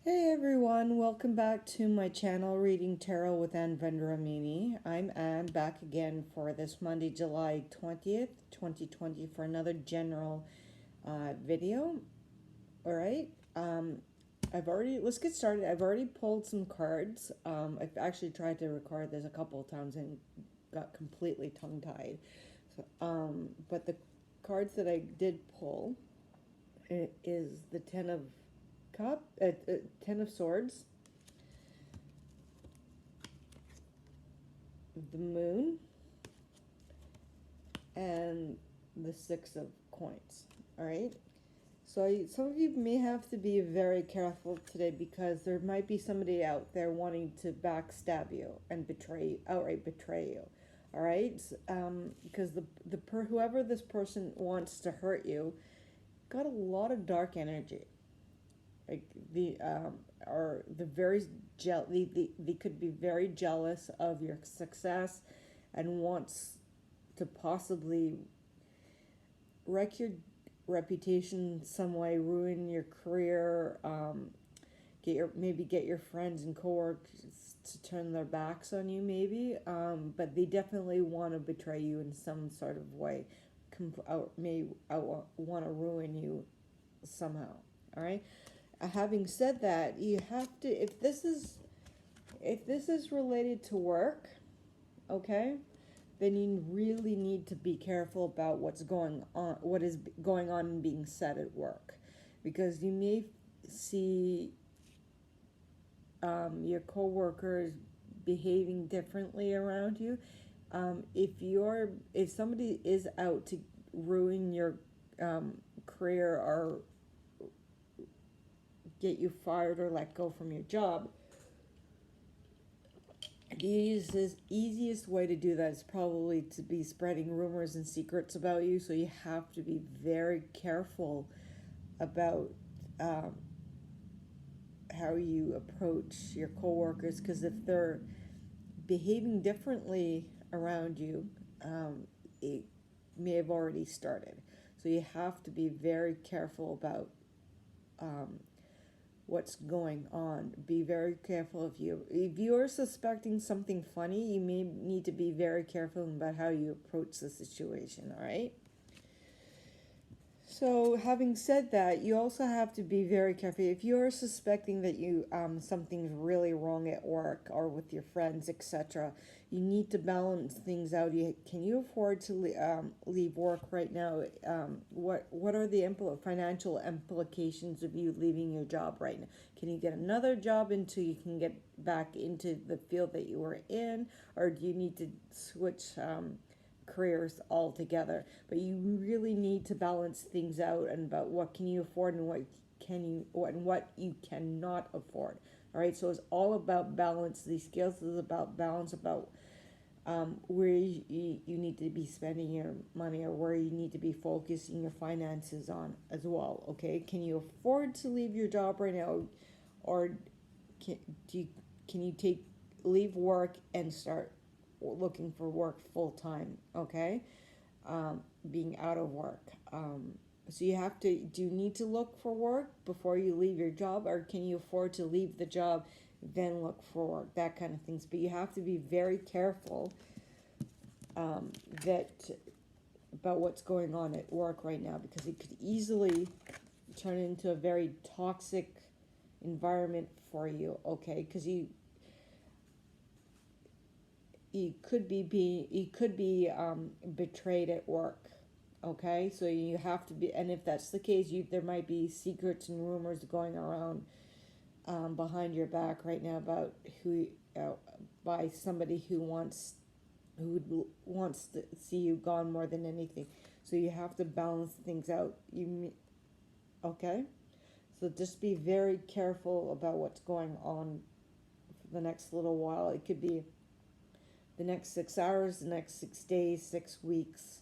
Hey everyone, welcome back to my channel Reading Tarot with Anne Vendramini. I'm Anne, back again for this Monday, July 20th, 2020 for another general video. Alright, let's get started. I've already pulled some cards. I've actually tried to record this a couple of times and got completely tongue-tied. But the cards that I did pull is the Ten of Swords, the Moon, and the Six of Coins. All right. So some of you may have to be very careful today because there might be somebody out there wanting to backstab you and outright betray you. All right. Because whoever this person wants to hurt you got a lot of dark energy. Like or the very they could be very jealous of your success and wants to possibly wreck your reputation some way, ruin your career, get your friends and coworkers to turn their backs on you, maybe. But they definitely want to betray you in some sort of way. Want to ruin you somehow. All right. Having said that, you have to if this is related to work, okay, then you really need to be careful about what is going on and being said at work, because you may see your coworkers behaving differently around you. If somebody is out to ruin your career or get you fired or let go from your job, the easiest way to do that is probably to be spreading rumors and secrets about you. So you have to be very careful about um, how you approach your coworkers, because if they're behaving differently around you, it may have already started. So you have to be very careful about um, what's going on. Be very careful. If you're suspecting something funny, you may need to be very careful about how you approach the situation. All right. So, having said that, you also have to be very careful. If you're suspecting that something's really wrong at work or with your friends, etc., you need to balance things out. Can you afford to leave work right now? What are the financial implications of you leaving your job right now? Can you get another job until you can get back into the field that you were in, or do you need to switch careers altogether? But you really need to balance things out and about what can you afford and what you cannot afford. All right, so it's all about balance. These skills is about balance, about where you need to be spending your money, or where you need to be focusing your finances on as well. Okay, can you afford to leave your job right now, or can, do you, can you leave work and start looking for work full time? Okay, being out of work. So do you need to look for work before you leave your job, or can you afford to leave the job, then look for work, that kind of things. But you have to be very careful that about what's going on at work right now, because it could easily turn into a very toxic environment for you, okay? Because you could be betrayed at work, okay? So you have to be, and if that's the case, there might be secrets and rumors going around behind your back right now about by somebody who wants to see you gone more than anything. So you have to balance things out. Okay? So just be very careful about what's going on for the next little while. It could be the next 6 hours, the next 6 days, 6 weeks,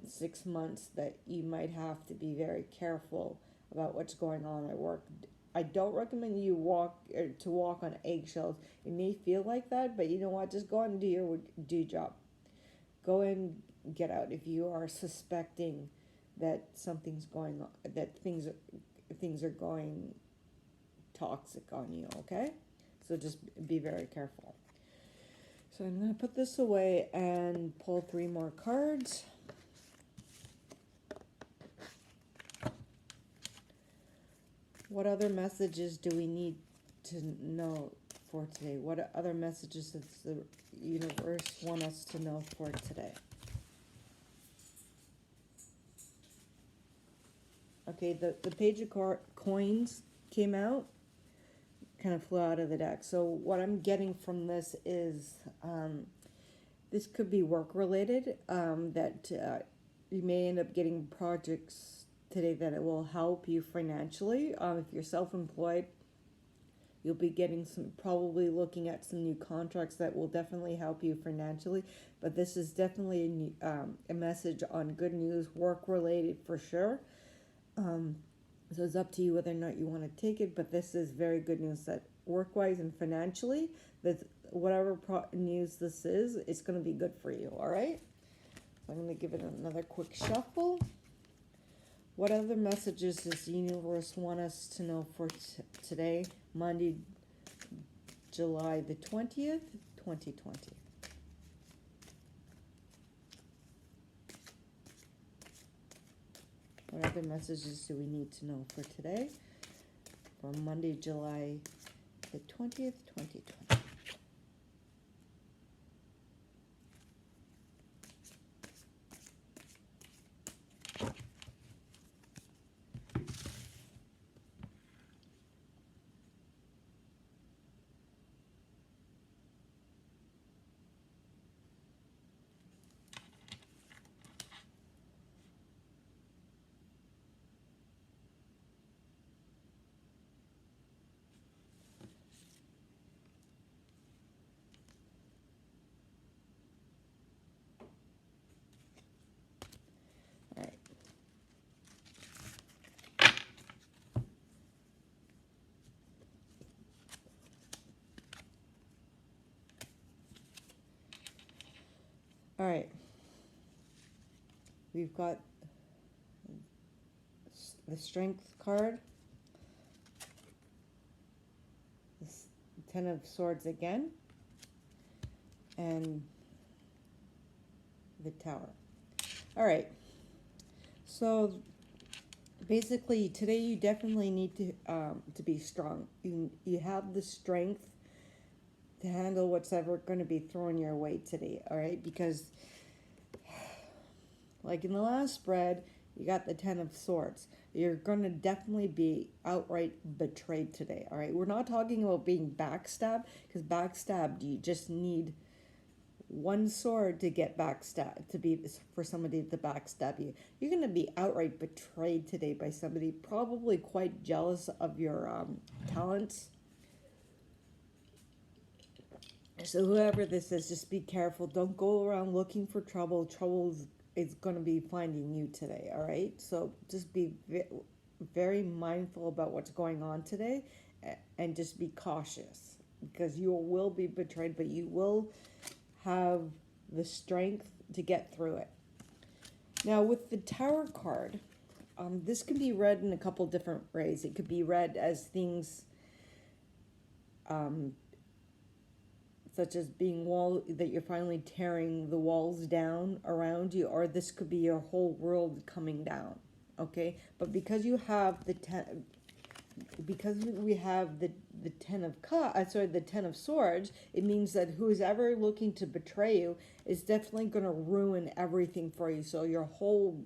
6 months, that you might have to be very careful about what's going on at work. I don't recommend you walk on eggshells. It may feel like that, but you know what? Just go and do your job. Go and get out if you are suspecting that something's going on, that things are going toxic on you, okay? So just be very careful. So I'm going to put this away and pull 3 more cards. What other messages do we need to know for today? What other messages does the universe want us to know for today? Okay, the page of coins came out, kind of flew out of the deck. So what I'm getting from this is this could be work related, that you may end up getting projects today that it will help you financially. If you're self-employed, you'll be getting probably looking at some new contracts that will definitely help you financially. But this is definitely a message on good news, work related for sure. So it's up to you whether or not you want to take it, but this is very good news that work-wise and financially, that whatever news this is, it's going to be good for you, all right? So I'm going to give it another quick shuffle. What other messages does the universe want us to know for today, Monday, July the 20th, 2020? What other messages do we need to know for today, for Monday, July the 20th, 2020? All right. All right. We've got the Strength card, the 10 of Swords again, and the Tower. All right. So basically, today you definitely need to be strong. You have the strength to handle what's ever going to be thrown your way today. All right, because like in the last spread, you got the 10 of Swords. You're going to definitely be outright betrayed today. All right, we're not talking about being backstabbed, because backstabbed, you just need one sword to get backstabbed, to be for somebody to backstab you. You're going to be outright betrayed today by somebody probably quite jealous of your talents. So whoever this is, just be careful. Don't go around looking for trouble. Trouble is going to be finding you today, all right? So just be very mindful about what's going on today, and just be cautious, because you will be betrayed, but you will have the strength to get through it. Now with the Tower card, this can be read in a couple different ways. It could be read as things such as being that you're finally tearing the walls down around you, or this could be your whole world coming down, okay? But because you have the because we have the 10 of the 10 of Swords, it means that who's ever looking to betray you is definitely going to ruin everything for you. So your whole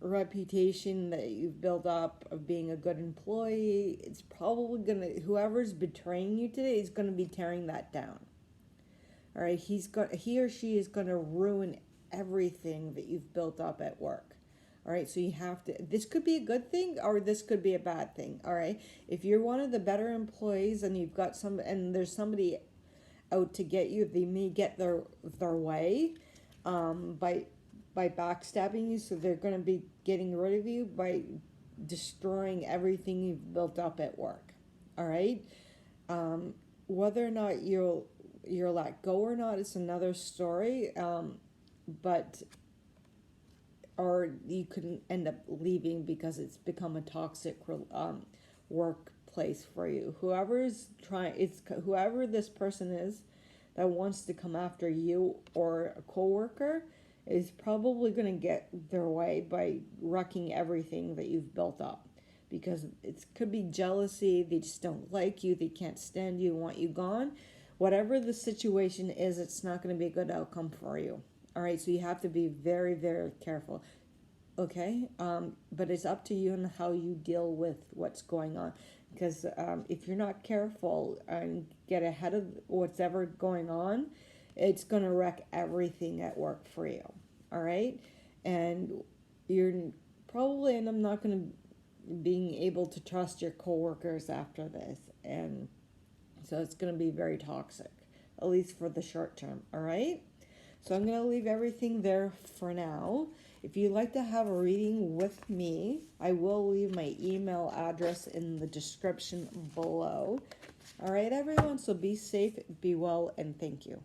reputation that you've built up of being a good employee, it's probably going to, whoever's betraying you today is going to be tearing that down. All right, he or she is going to ruin everything that you've built up at work. All right, so you have to, this could be a good thing or this could be a bad thing. All right, if you're one of the better employees and you've got and there's somebody out to get you, they may get their way by backstabbing you. So they're going to be getting rid of you by destroying everything you've built up at work. All right, whether or not you're let go or not, it's another story. But or you could end up leaving because it's become a toxic workplace for you. Whoever this person is that wants to come after you or a coworker is probably going to get their way by wrecking everything that you've built up, because it could be jealousy, they just don't like you, they can't stand you, want you gone. Whatever the situation is, it's not going to be a good outcome for you. All right, so you have to be very, very careful. Okay, but it's up to you and how you deal with what's going on, because if you're not careful and get ahead of what's ever going on, it's going to wreck everything at work for you. All right, and you're probably, and I'm not going to being able to trust your coworkers after this, and so it's going to be very toxic, at least for the short term. All right, so I'm going to leave everything there for now. If you'd like to have a reading with me, I will leave my email address in the description below. All right, everyone, so be safe, be well, and thank you.